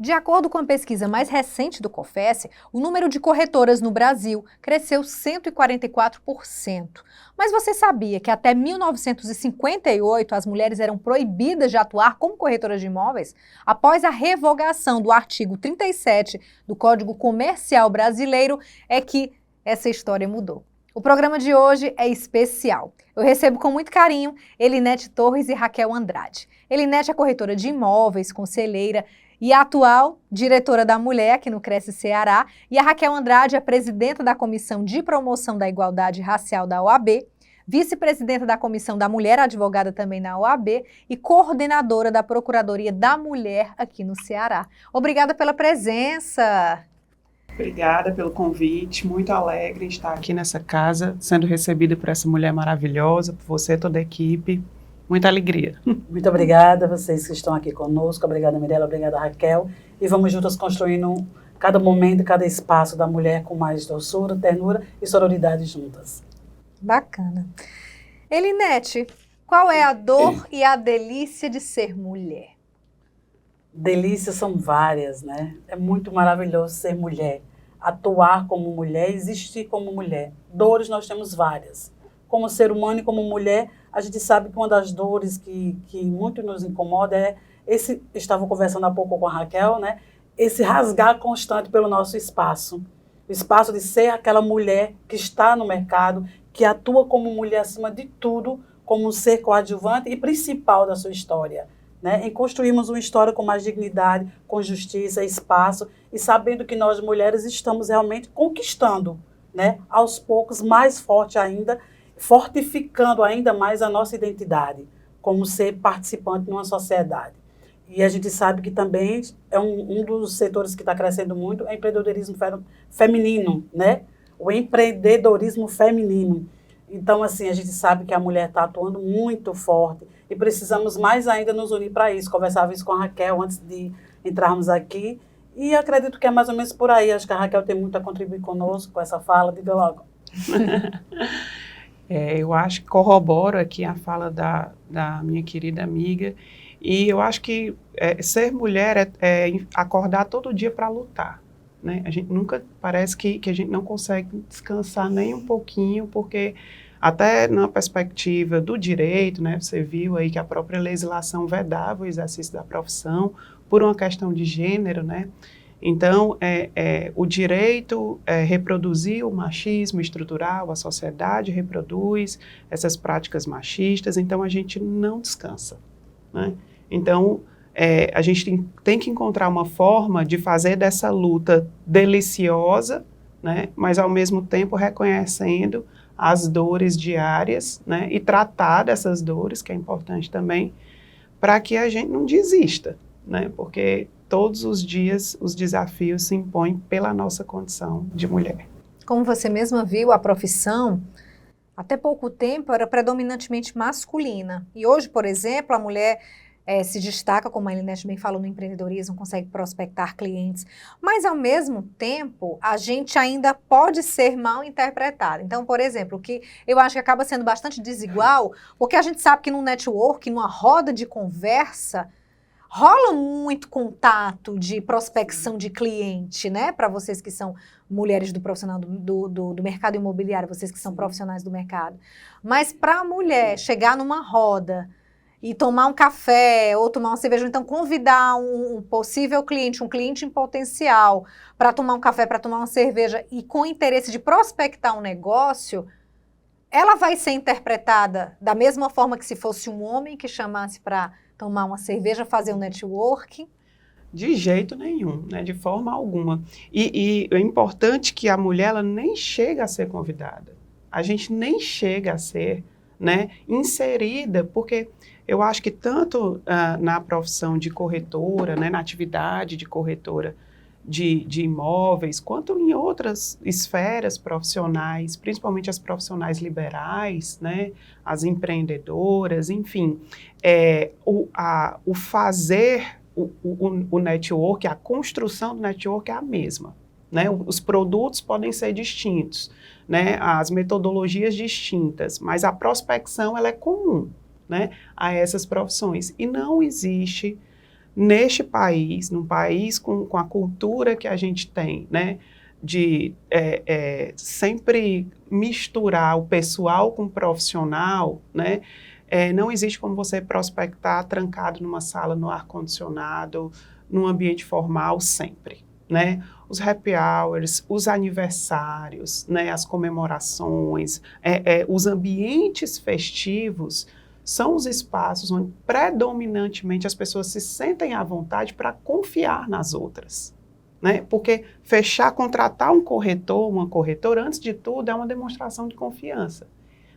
De acordo com a pesquisa mais recente do COFES, o número de corretoras no Brasil cresceu 144%. Mas você sabia que até 1958 as mulheres eram proibidas de atuar como corretoras de imóveis? Após a revogação do artigo 37 do Código Comercial Brasileiro, é que essa história mudou. O programa de hoje é especial. Eu recebo com muito carinho Elinete Torres e Raquel Andrade. Elinete é corretora de imóveis, conselheira e atual diretora da Mulher aqui no Cresce Ceará, e a Raquel Andrade é presidenta da Comissão de Promoção da Igualdade Racial da OAB, vice-presidenta da Comissão da Mulher, advogada também na OAB, e coordenadora da Procuradoria da Mulher aqui no Ceará. Obrigada pela presença. Obrigada pelo convite, muito alegre em estar aqui nessa casa, sendo recebida por essa mulher maravilhosa, por você e toda a equipe. Muita alegria. Muito obrigada a vocês que estão aqui conosco, obrigada Mirella, obrigada Raquel, e vamos juntas construindo cada momento, cada espaço da mulher com mais doçura, ternura e sororidade juntas. Bacana. Elinete, qual é a dor e a delícia de ser mulher? Delícias são várias, né? É muito maravilhoso ser mulher, atuar como mulher, existir como mulher. Dores nós temos várias. Como ser humano e como mulher, a gente sabe que uma das dores que muito nos incomoda é esse, estava conversando há pouco com a Raquel, né? Esse rasgar constante pelo nosso espaço. O espaço de ser aquela mulher que está no mercado, que atua como mulher acima de tudo, como um ser coadjuvante e principal da sua história. Né? Em construirmos uma história com mais dignidade, com justiça, espaço, e sabendo que nós mulheres estamos realmente conquistando, né? Aos poucos, mais forte ainda, fortificando ainda mais a nossa identidade, como ser participante numa sociedade. E a gente sabe que também é um dos setores que está crescendo muito, é o empreendedorismo feminino, né? O empreendedorismo feminino. Então, assim, a gente sabe que a mulher está atuando muito forte e precisamos mais ainda nos unir para isso. Conversava isso com a Raquel antes de entrarmos aqui e acredito que é mais ou menos por aí. Acho que a Raquel tem muito a contribuir conosco com essa fala. Diga logo. Eu acho que corroboro aqui a fala da minha querida amiga, e eu acho que ser mulher é acordar todo dia para lutar, né? A gente nunca, parece que a gente não consegue descansar nem um pouquinho, porque até na perspectiva do direito, né, você viu aí que a própria legislação vedava o exercício da profissão por uma questão de gênero, né? Então, o direito reproduzir o machismo estrutural, a sociedade reproduz essas práticas machistas, então a gente não descansa, né? Então, a gente tem que encontrar uma forma de fazer dessa luta deliciosa, né, mas ao mesmo tempo reconhecendo as dores diárias, né, e tratar dessas dores, que é importante também, para que a gente não desista, né, porque todos os dias os desafios se impõem pela nossa condição de mulher. Como você mesma viu, a profissão, até pouco tempo, era predominantemente masculina. E hoje, por exemplo, a mulher se destaca, como a Elinete bem falou, no empreendedorismo, consegue prospectar clientes. Mas, ao mesmo tempo, a gente ainda pode ser mal interpretada. Então, por exemplo, o que eu acho que acaba sendo bastante desigual, porque a gente sabe que no network, numa roda de conversa, rola muito contato de prospecção de cliente, né? Para vocês que são mulheres do profissional do mercado imobiliário, vocês que são profissionais do mercado. Mas para a mulher chegar numa roda e tomar um café ou tomar uma cerveja, então convidar um possível cliente, um cliente em potencial, para tomar um café, para tomar uma cerveja e com interesse de prospectar um negócio, ela vai ser interpretada da mesma forma que se fosse um homem que chamasse para tomar uma cerveja, fazer um networking? De jeito nenhum, né? De forma alguma. E é importante que a mulher ela nem chega a ser convidada. A gente nem chega a ser, né, inserida, porque eu acho que tanto na profissão de corretora, né, na atividade de corretora de imóveis, quanto em outras esferas profissionais, principalmente as profissionais liberais, né, as empreendedoras, enfim, o fazer o network, a construção do network é a mesma, né? Os produtos podem ser distintos, né? As metodologias distintas, mas a prospecção ela é comum, né, a essas profissões. E não existe neste país, num país com a cultura que a gente tem, né, de sempre misturar o pessoal com o profissional, né, não existe como você prospectar trancado numa sala, no ar-condicionado, num ambiente formal sempre, né? Os happy hours, os aniversários, né, as comemorações, os ambientes festivos são os espaços onde predominantemente as pessoas se sentem à vontade para confiar nas outras, né? Porque contratar um corretor, uma corretora, antes de tudo, é uma demonstração de confiança,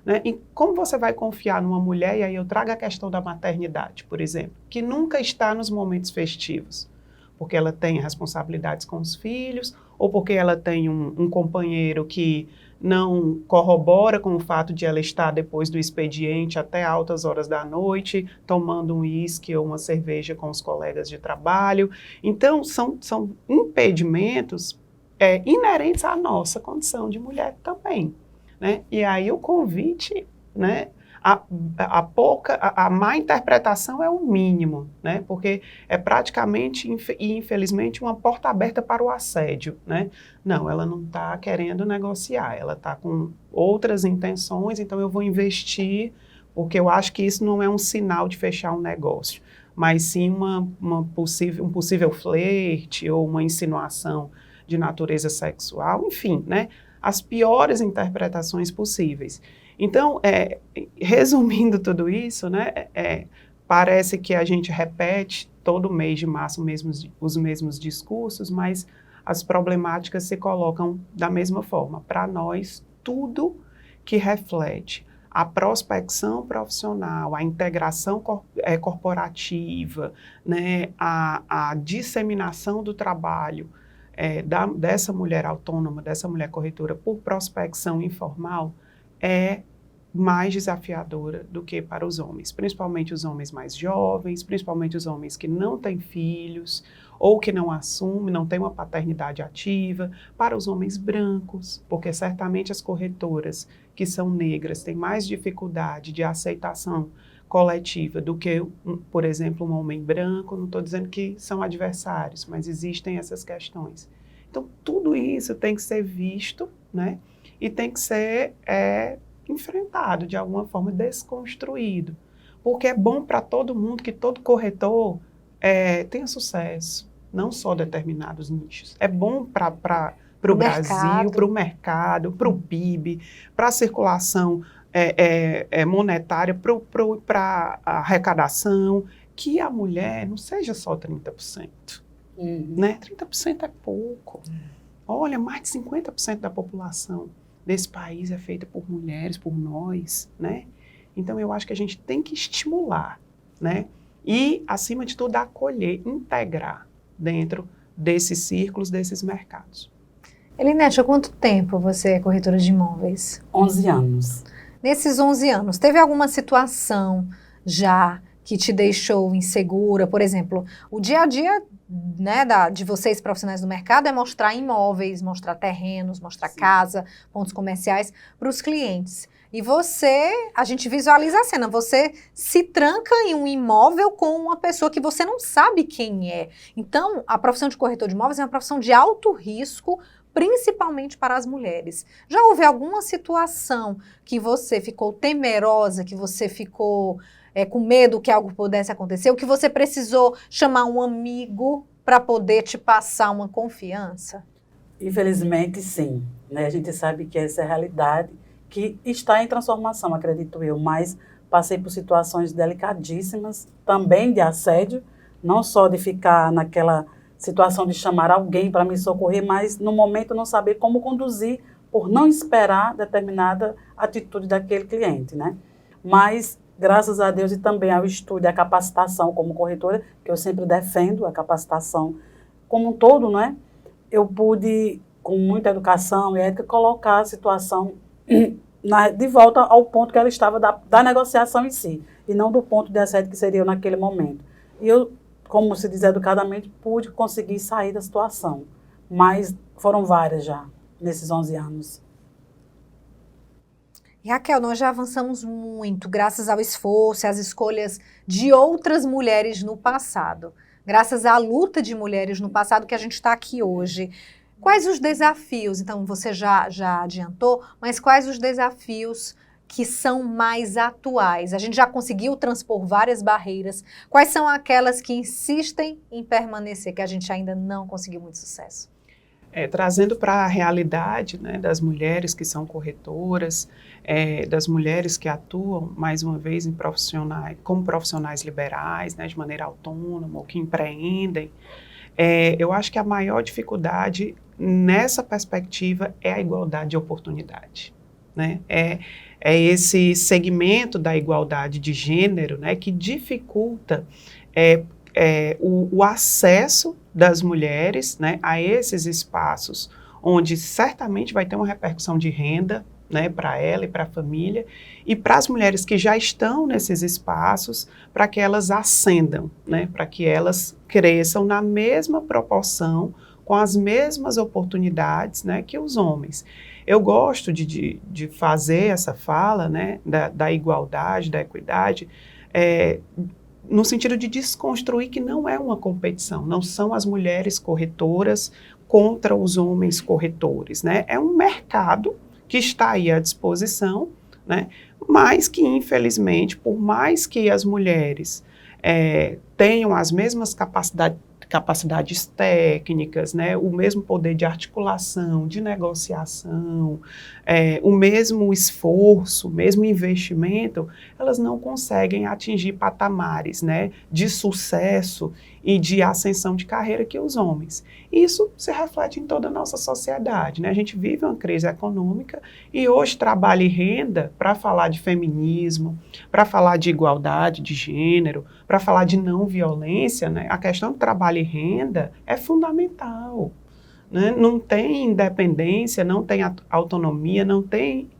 né? E como você vai confiar numa mulher, e aí eu trago a questão da maternidade, por exemplo, que nunca está nos momentos festivos, porque ela tem responsabilidades com os filhos, ou porque ela tem um companheiro que não corrobora com o fato de ela estar depois do expediente até altas horas da noite, tomando um uísque ou uma cerveja com os colegas de trabalho. Então, são impedimentos inerentes à nossa condição de mulher também, né? E aí o convite, né, a má interpretação é o mínimo, né? Porque é praticamente e infelizmente uma porta aberta para o assédio, né? Não, ela não está querendo negociar, ela está com outras intenções, então eu vou investir, porque eu acho que isso não é um sinal de fechar um negócio, mas sim um possível flerte ou uma insinuação de natureza sexual, enfim, né? As piores interpretações possíveis. Então, resumindo tudo isso, né, parece que a gente repete todo mês de março os mesmos discursos, mas as problemáticas se colocam da mesma forma. Para nós, tudo que reflete a prospecção profissional, a integração corporativa, né, a disseminação do trabalho dessa mulher autônoma, dessa mulher corretora por prospecção informal, é mais desafiadora do que para os homens, principalmente os homens mais jovens, principalmente os homens que não têm filhos ou que não assumem, não têm uma paternidade ativa, para os homens brancos, porque certamente as corretoras que são negras têm mais dificuldade de aceitação coletiva do que, por exemplo, um homem branco. Não estou dizendo que são adversários, mas existem essas questões. Então, tudo isso tem que ser visto, né? E tem que ser enfrentado de alguma forma, desconstruído. Porque é bom para todo mundo que todo corretor tenha sucesso, não só determinados nichos. É bom para o Brasil, para o mercado, para o PIB, para a circulação monetária, para a arrecadação, que a mulher não seja só 30%. Né? 30% é pouco. Olha, mais de 50% da população desse país é feita por mulheres, por nós, né? Então, eu acho que a gente tem que estimular, né? E, acima de tudo, acolher, integrar dentro desses círculos, desses mercados. Elinete, há quanto tempo você é corretora de imóveis? 11 anos. Nesses 11 anos, teve alguma situação já que te deixou insegura? Por exemplo, o dia a dia, né, de vocês profissionais do mercado é mostrar imóveis, mostrar terrenos, mostrar casa, pontos comerciais para os clientes. E a gente visualiza a cena, você se tranca em um imóvel com uma pessoa que você não sabe quem é. Então, a profissão de corretor de imóveis é uma profissão de alto risco, principalmente para as mulheres. Já houve alguma situação que você ficou temerosa, que você ficou com medo que algo pudesse acontecer, ou que você precisou chamar um amigo para poder te passar uma confiança? Infelizmente, sim. Né? A gente sabe que essa é a realidade, que está em transformação, acredito eu, mas passei por situações delicadíssimas, também de assédio, não só de ficar naquela situação de chamar alguém para me socorrer, mas no momento não saber como conduzir, por não esperar determinada atitude daquele cliente, né? Mas, graças a Deus e também ao estudo e à capacitação como corretora, que eu sempre defendo a capacitação como um todo, né? Eu pude, com muita educação e ética, colocar a situação de volta ao ponto que ela estava da negociação em si, e não do ponto de assédio que seria naquele momento. E eu, como se diz educadamente, pude conseguir sair da situação, mas foram várias já, nesses 11 anos. E, Raquel, nós já avançamos muito, graças ao esforço e às escolhas de outras mulheres no passado. graças à luta de mulheres no passado que a gente está aqui hoje. Quais os desafios? Então, você já adiantou, mas quais os desafios que são mais atuais? A gente já conseguiu transpor várias barreiras. Quais são aquelas que insistem em permanecer, que a gente ainda não conseguiu muito sucesso? Trazendo para a realidade, né, das mulheres que são corretoras, das mulheres que atuam, mais uma vez, como profissionais liberais, né, de maneira autônoma, ou que empreendem, eu acho que a maior dificuldade nessa perspectiva é a igualdade de oportunidade, né? É esse segmento da igualdade de gênero, né, que dificulta o acesso das mulheres, né, a esses espaços, onde certamente vai ter uma repercussão de renda, né, para ela e para a família, e para as mulheres que já estão nesses espaços, para que elas ascendam, né, para que elas cresçam na mesma proporção, com as mesmas oportunidades, né, que os homens. Eu gosto de fazer essa fala, né, da igualdade, da equidade, no sentido de desconstruir que não é uma competição, não são as mulheres corretoras contra os homens corretores, né? É um mercado que está aí à disposição, né? Mas que, infelizmente, por mais que as mulheres tenham as mesmas capacidades técnicas, né, o mesmo poder de articulação, de negociação, o mesmo esforço, o mesmo investimento, elas não conseguem atingir patamares, né, de sucesso e de ascensão de carreira que os homens. Isso se reflete em toda a nossa sociedade, né? A gente vive uma crise econômica e hoje trabalho e renda para falar de feminismo, para falar de igualdade de gênero, para falar de não violência, né? A questão do trabalho e renda é fundamental, né? Não tem independência, não tem autonomia, não tem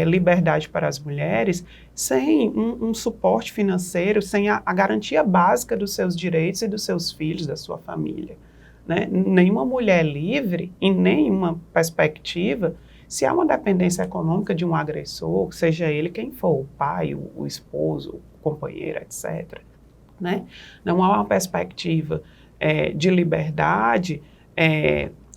liberdade para as mulheres sem um suporte financeiro, sem a garantia básica dos seus direitos e dos seus filhos, da sua família, né? Nenhuma mulher livre, em nenhuma perspectiva, se há uma dependência econômica de um agressor, seja ele quem for, o pai, o esposo, o companheiro, etc., né? Não há uma perspectiva de liberdade,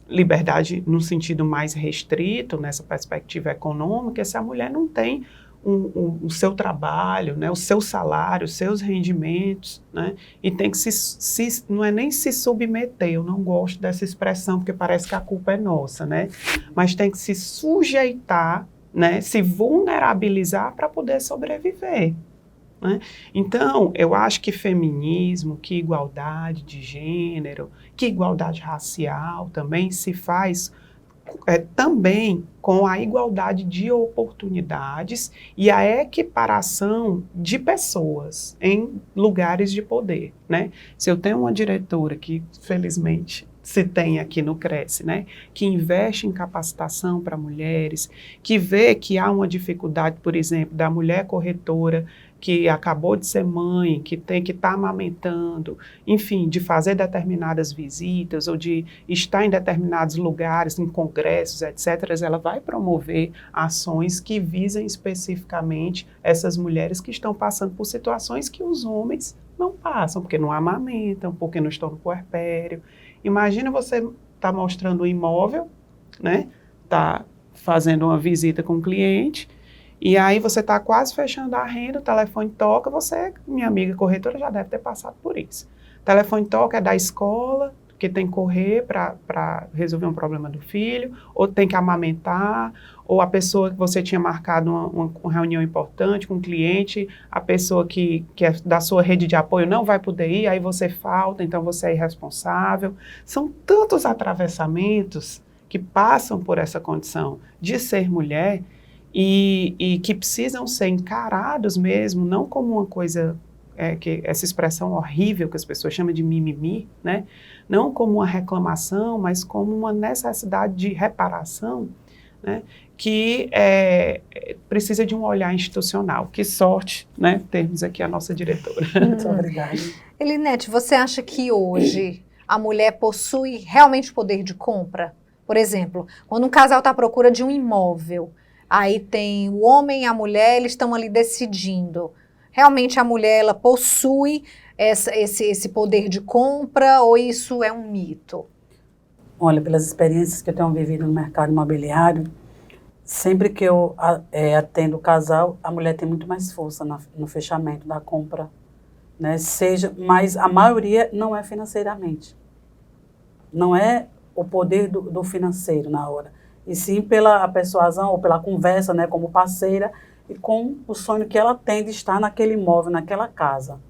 liberdade no sentido mais restrito, nessa perspectiva econômica, se a mulher não tem o seu trabalho, né, o seu salário, os seus rendimentos, né, e tem que não é nem se submeter, eu não gosto dessa expressão, porque parece que a culpa é nossa, né, mas tem que se sujeitar, né, se vulnerabilizar para poder sobreviver. Né? Então, eu acho que feminismo, que igualdade de gênero, que igualdade racial também se faz também com a igualdade de oportunidades e a equiparação de pessoas em lugares de poder, né? Se eu tenho uma diretora que, felizmente, se tem aqui no Cresce, né, que investe em capacitação para mulheres, que vê que há uma dificuldade, por exemplo, da mulher corretora que acabou de ser mãe, que tem que estar amamentando, enfim, de fazer determinadas visitas ou de estar em determinados lugares, em congressos, etc., ela vai promover ações que visem especificamente essas mulheres que estão passando por situações que os homens não passam, porque não amamentam, porque não estão no puerpério. Imagina você estar mostrando um imóvel, né? Tá fazendo uma visita com o cliente, e aí você está quase fechando a renda, o telefone toca, você, minha amiga corretora, já deve ter passado por isso. O telefone toca é da escola, que tem que correr para resolver um problema do filho, ou tem que amamentar, ou a pessoa que você tinha marcado uma reunião importante com o cliente, a pessoa que é da sua rede de apoio não vai poder ir, aí você falta, então você é irresponsável. São tantos atravessamentos que passam por essa condição de ser mulher e que precisam ser encarados mesmo, não como uma coisa, que essa expressão horrível que as pessoas chamam de mimimi, né? Não como uma reclamação, mas como uma necessidade de reparação, né? Que precisa de um olhar institucional. Que sorte, né? Termos aqui a nossa diretora. Muito obrigada. Elinete, você acha que hoje a mulher possui realmente poder de compra? Por exemplo, quando um casal está à procura de um imóvel, aí tem o homem e a mulher, eles estão ali decidindo. Realmente a mulher, ela possui esse poder de compra, ou isso é um mito? Olha, pelas experiências que eu tenho vivido no mercado imobiliário, sempre que eu atendo o casal, a mulher tem muito mais força no fechamento da compra, né? Mas a maioria não é financeiramente. Não é o poder do financeiro na hora, e sim pela persuasão ou pela conversa, né, como parceira, e com o sonho que ela tem de estar naquele imóvel, naquela casa.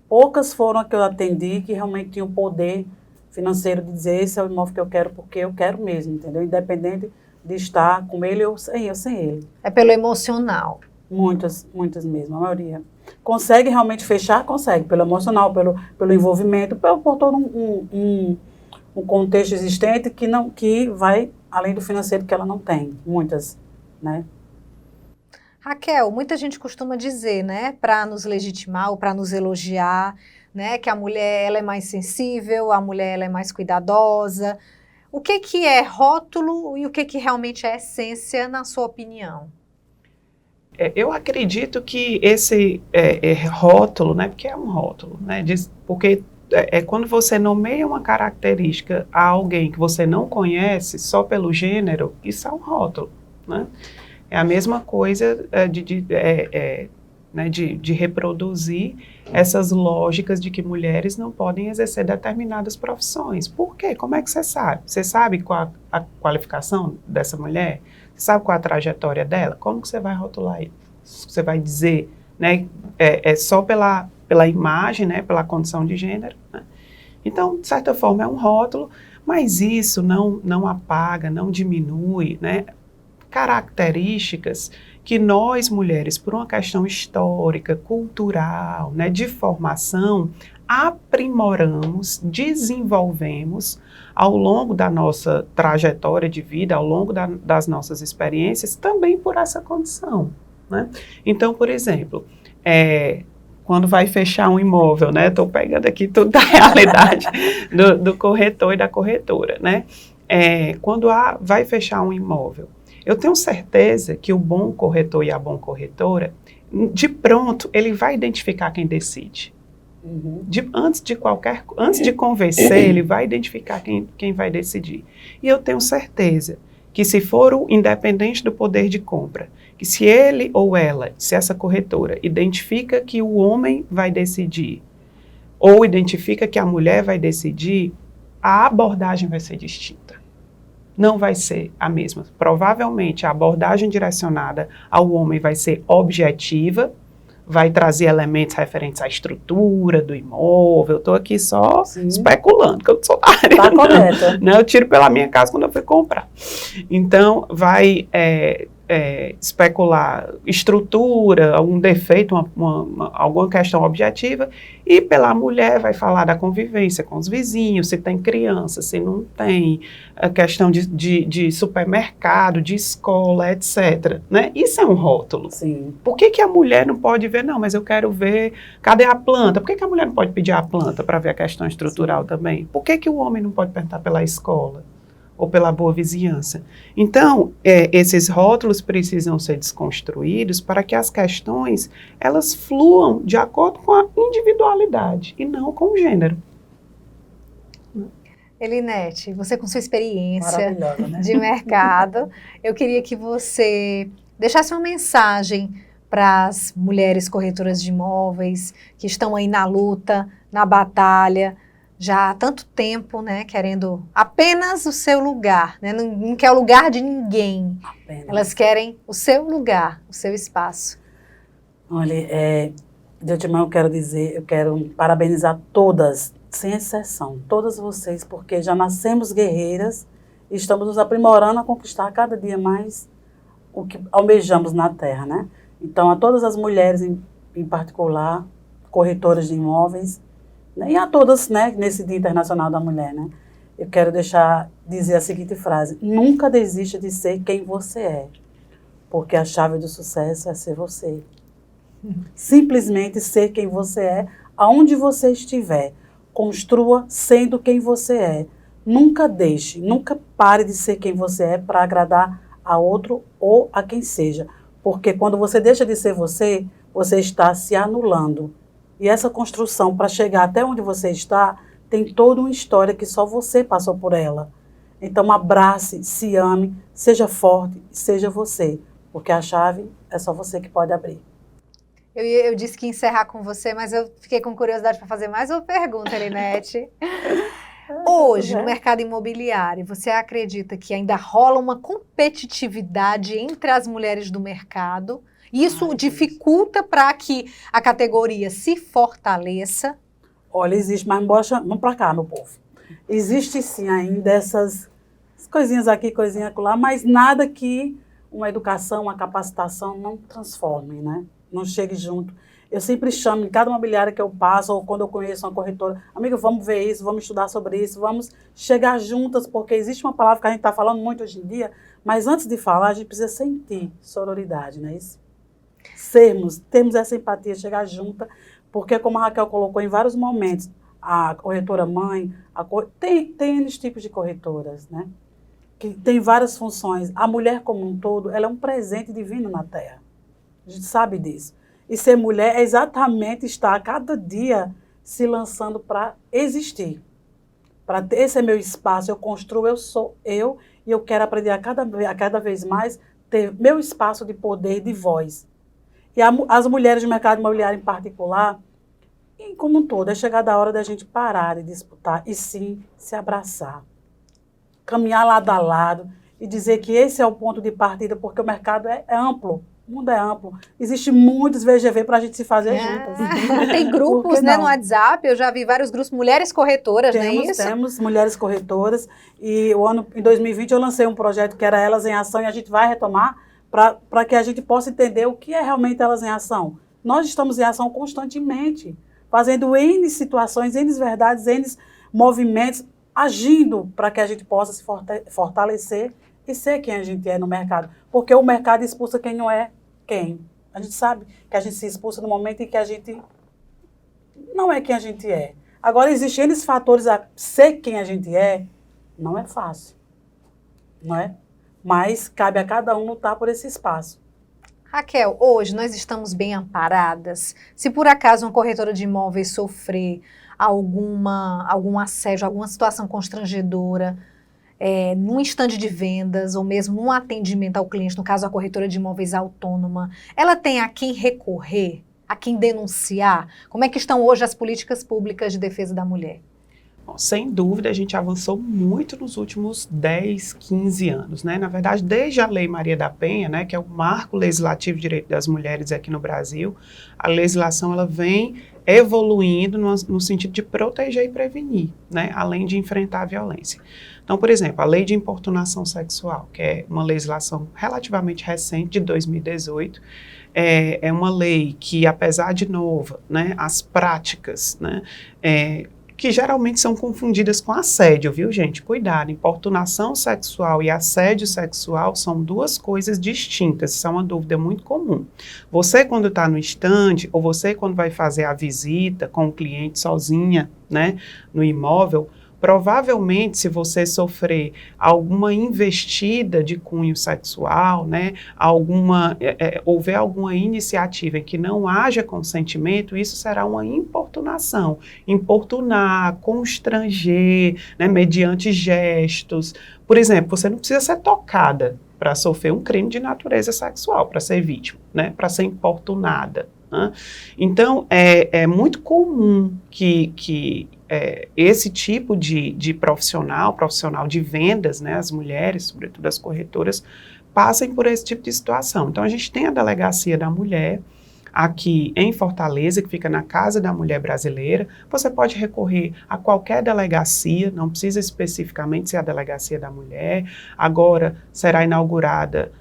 Poucas foram as que eu atendi que realmente tinham poder financeiro de dizer: esse é o imóvel que eu quero porque eu quero mesmo, entendeu? Independente de estar com ele ou sem ele. É pelo emocional. Muitas mesmo, a maioria. Consegue realmente fechar? Consegue, pelo emocional, pelo envolvimento, por todo um contexto existente que vai além do financeiro, que ela não tem, muitas, né? Raquel, muita gente costuma dizer, né, para nos legitimar ou para nos elogiar, né, que a mulher ela é mais sensível, a mulher ela é mais cuidadosa. O que é rótulo e o que realmente é essência, na sua opinião? Eu acredito que esse rótulo, né, porque é um rótulo, né, porque quando você nomeia uma característica a alguém que você não conhece só pelo gênero, isso é um rótulo, né? É a mesma coisa de reproduzir essas lógicas de que mulheres não podem exercer determinadas profissões. Por quê? Como é que você sabe? Você sabe qual a qualificação dessa mulher? Você sabe qual a trajetória dela? Como que você vai rotular isso? Você vai dizer, né, só pela imagem, né, pela condição de gênero, né? Então, de certa forma, é um rótulo, mas isso não apaga, não diminui, né, características que nós, mulheres, por uma questão histórica, cultural, né, de formação, aprimoramos, desenvolvemos ao longo da nossa trajetória de vida, ao longo das nossas experiências, também por essa condição, né? Então, por exemplo, quando vai fechar um imóvel, né? Estou pegando aqui tudo da realidade do corretor e da corretora, né? Quando vai fechar um imóvel, eu tenho certeza que o bom corretor e a boa corretora, de pronto, ele vai identificar quem decide. Uhum. Antes de convencer, ele vai identificar quem vai decidir. E eu tenho certeza que se for independente do poder de compra, que se ele ou ela, se essa corretora identifica que o homem vai decidir, ou identifica que a mulher vai decidir, a abordagem vai ser distinta. Não vai ser a mesma. Provavelmente a abordagem direcionada ao homem vai ser objetiva, vai trazer elementos referentes à estrutura do imóvel. Eu estou aqui só especulando, que eu não sou da área. Está correta. Não, eu tiro pela minha casa quando eu fui comprar. Então, vai especular estrutura, algum defeito, alguma questão objetiva, e pela mulher vai falar da convivência com os vizinhos, se tem criança, se não tem, a questão de supermercado, de escola, etc. Né? Isso é um rótulo. Sim. Por que a mulher não pode ver? Não, mas eu quero ver, cadê a planta? Por que a mulher não pode pedir a planta para ver a questão estrutural também? Por que o homem não pode perguntar pela escola? Ou pela boa vizinhança? Então, esses rótulos precisam ser desconstruídos para que as questões, elas fluam de acordo com a individualidade e não com o gênero. Elinete, você com sua experiência, né, de mercado, eu queria que você deixasse uma mensagem para as mulheres corretoras de imóveis que estão aí na luta, na batalha, já há tanto tempo, né, querendo apenas o seu lugar, né, não quer o lugar de ninguém. Apenas. Elas querem o seu lugar, o seu espaço. Olha, de antemão eu quero parabenizar todas, sem exceção, todas vocês, porque já nascemos guerreiras e estamos nos aprimorando a conquistar cada dia mais o que almejamos na terra, né? Então, a todas as mulheres em particular, corretoras de imóveis, e a todas, né, nesse Dia Internacional da Mulher, né, eu quero dizer a seguinte frase: nunca desista de ser quem você é, porque a chave do sucesso é ser você. Simplesmente ser quem você é, aonde você estiver. Construa sendo quem você é. Nunca pare de ser quem você é para agradar a outro ou a quem seja, porque quando você deixa de ser você, você está se anulando. E essa construção, para chegar até onde você está, tem toda uma história que só você passou por ela. Então, abrace, se ame, seja forte, seja você. Porque a chave é só você que pode abrir. Eu disse que ia encerrar com você, mas eu fiquei com curiosidade para fazer mais uma pergunta, Elinete. Hoje, no mercado imobiliário, você acredita que ainda rola uma competitividade entre as mulheres do mercado? Isso dificulta para que a categoria se fortaleça? Olha, existe, mas vamos para cá, meu povo. Existe sim ainda essas coisinhas aqui, coisinha lá, mas nada que uma educação, uma capacitação não transforme, né? Não chegue junto. Eu sempre chamo, em cada imobiliária que eu passo, ou quando eu conheço uma corretora, amiga, vamos ver isso, vamos estudar sobre isso, vamos chegar juntas, porque existe uma palavra que a gente está falando muito hoje em dia, mas antes de falar, a gente precisa sentir sororidade, não é isso? Termos essa empatia, chegar junta, porque como a Raquel colocou em vários momentos, a corretora mãe, tem N tipos de corretoras, né? Que tem várias funções. A mulher como um todo, ela é um presente divino na Terra. A gente sabe disso. E ser mulher é exatamente estar a cada dia se lançando para existir. Esse é meu espaço, eu construo, eu sou eu, e eu quero aprender a cada vez mais ter meu espaço de poder, de voz. E as mulheres do mercado imobiliário em particular, e como um todo, é chegada a hora da gente parar de disputar e sim se abraçar. Caminhar lado a lado e dizer que esse é o ponto de partida, porque o mercado é amplo. O mundo é amplo. Existem muitos VGV para a gente se fazer juntas. Tem grupos, né, no WhatsApp, eu já vi vários grupos, mulheres corretoras, não é isso? Temos mulheres corretoras. E em 2020 eu lancei um projeto que era Elas em Ação, e a gente vai retomar para que a gente possa entender o que é realmente Elas em Ação. Nós estamos em ação constantemente, fazendo N situações, N verdades, N movimentos, agindo para que a gente possa se fortalecer e ser quem a gente é no mercado. Porque o mercado expulsa quem não é quem. A gente sabe que a gente se expulsa no momento em que a gente não é quem a gente é. Agora, existem N fatores a ser quem a gente é, não é fácil, não é? Mas cabe a cada um lutar por esse espaço. Raquel, hoje nós estamos bem amparadas. Se por acaso uma corretora de imóveis sofrer algum assédio, alguma situação constrangedora, num estande de vendas ou mesmo num atendimento ao cliente, no caso a corretora de imóveis autônoma, ela tem a quem recorrer, a quem denunciar? Como é que estão hoje as políticas públicas de defesa da mulher? Bom, sem dúvida, a gente avançou muito nos últimos 10, 15 anos, né? Na verdade, desde a Lei Maria da Penha, né, que é o marco legislativo de direito das mulheres aqui no Brasil, a legislação ela vem evoluindo no sentido de proteger e prevenir, né, além de enfrentar a violência. Então, por exemplo, a Lei de Importunação Sexual, que é uma legislação relativamente recente, de 2018, é uma lei que, apesar de nova, né, as práticas, né, que geralmente são confundidas com assédio, viu, gente? Cuidado, importunação sexual e assédio sexual são duas coisas distintas, isso é uma dúvida muito comum. Você, quando está no estande, ou você, quando vai fazer a visita com o cliente sozinha, né, no imóvel, provavelmente, se você sofrer alguma investida de cunho sexual, né, houver alguma iniciativa em que não haja consentimento, isso será uma importunação. Importunar, constranger, né, mediante gestos. Por exemplo, você não precisa ser tocada para sofrer um crime de natureza sexual, para ser vítima, né, para ser importunada. Né? Então, é muito comum que esse tipo de profissional de vendas, né, as mulheres, sobretudo as corretoras, passem por esse tipo de situação. Então, a gente tem a Delegacia da Mulher aqui em Fortaleza, que fica na Casa da Mulher Brasileira. Você pode recorrer a qualquer delegacia, não precisa especificamente ser a Delegacia da Mulher. Agora será inaugurada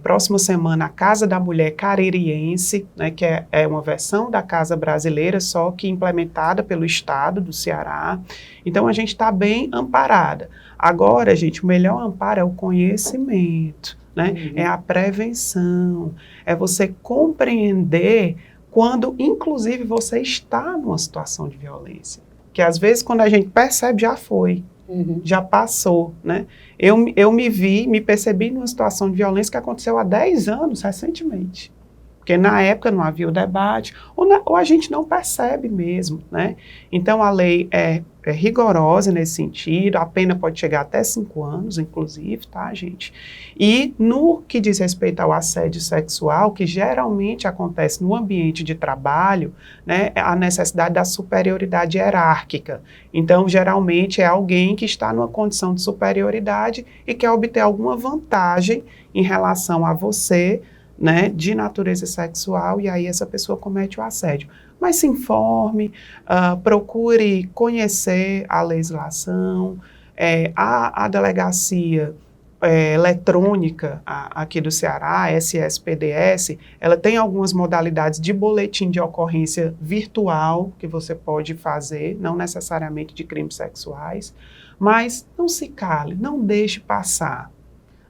próxima semana a Casa da Mulher Caririense, né, que é uma versão da Casa Brasileira, só que implementada pelo Estado do Ceará. Então, a gente está bem amparada. Agora, gente, o melhor amparo é o conhecimento, né? É a prevenção, é você compreender quando, inclusive, você está numa situação de violência. Que, às vezes, quando a gente percebe, já foi. Já passou, né? Eu me percebi numa situação de violência que aconteceu há 10 anos, recentemente. Porque na época não havia o debate, ou a gente não percebe mesmo, né? Então a lei é rigorosa nesse sentido, a pena pode chegar até 5 anos, inclusive, tá, gente? E no que diz respeito ao assédio sexual, que geralmente acontece no ambiente de trabalho, né, a necessidade da superioridade hierárquica. Então, geralmente é alguém que está numa condição de superioridade e quer obter alguma vantagem em relação a você, né, de natureza sexual, e aí essa pessoa comete o assédio. Mas se informe, procure conhecer a legislação, a delegacia eletrônica aqui do Ceará, a SSPDS, ela tem algumas modalidades de boletim de ocorrência virtual que você pode fazer, não necessariamente de crimes sexuais, mas não se cale, não deixe passar.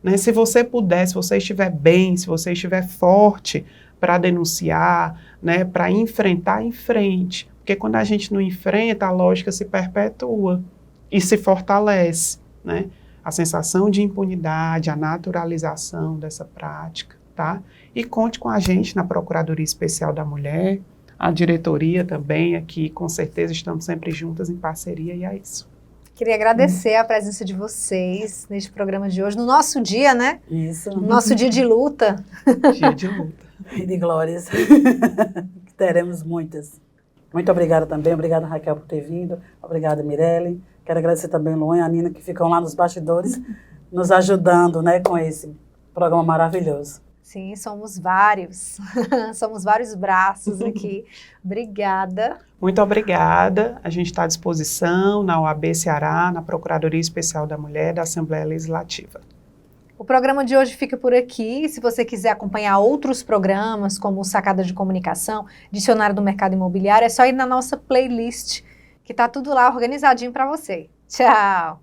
Né? Se você puder, se você estiver bem, se você estiver forte para denunciar, né, para enfrentar, enfrente. Porque quando a gente não enfrenta, a lógica se perpetua e se fortalece, né? A sensação de impunidade, a naturalização dessa prática, tá? E conte com a gente na Procuradoria Especial da Mulher, a diretoria também aqui, com certeza estamos sempre juntas em parceria, e é isso. Queria agradecer a presença de vocês neste programa de hoje, no nosso dia, né? Isso. No nosso dia de luta. Dia de luta. E de glórias. Teremos muitas. Muito obrigada também. Obrigada, Raquel, por ter vindo. Obrigada, Mirelle. Quero agradecer também Luan e a Nina, que ficam lá nos bastidores, nos ajudando, né, com esse programa maravilhoso. Sim, somos vários. Somos vários braços aqui. Obrigada. Muito obrigada. A gente está à disposição na OAB Ceará, na Procuradoria Especial da Mulher, da Assembleia Legislativa. O programa de hoje fica por aqui. Se você quiser acompanhar outros programas, como o Sacada de Comunicação, Dicionário do Mercado Imobiliário, é só ir na nossa playlist, que está tudo lá organizadinho para você. Tchau!